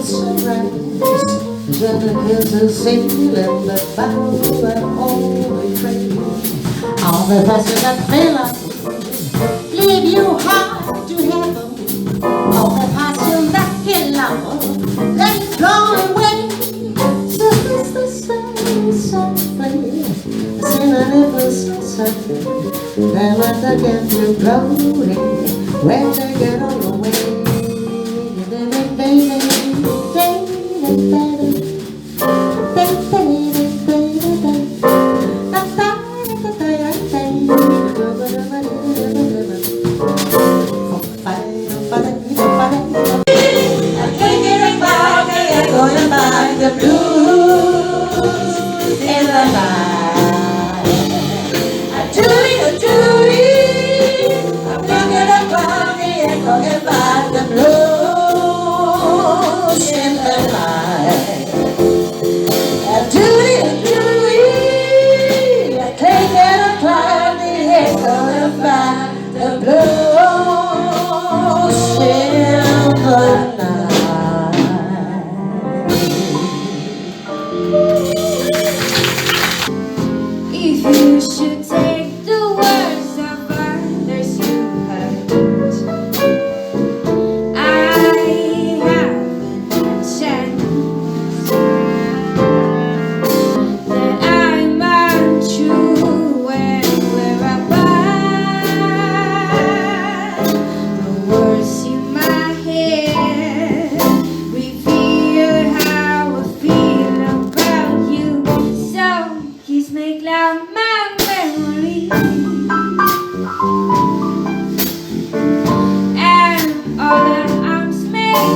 sunrise, just a sailing the bow and all the train. All the buses that fill up leave you hard to heaven. All the passion that kill up, let it go away. So it's the same softly, sing a little so softly. Then let the get you floating when they get on your way. The blues in the night. I'm talking about the echo about the blues in the night. I can't get a cloud the echo about the blues in the night. If you should take the words of others you hurt, I haven't a chance that I'm untrue when we're apart. The words in my head reveal how I feel about you. So kiss make loud my memory, and all the arms make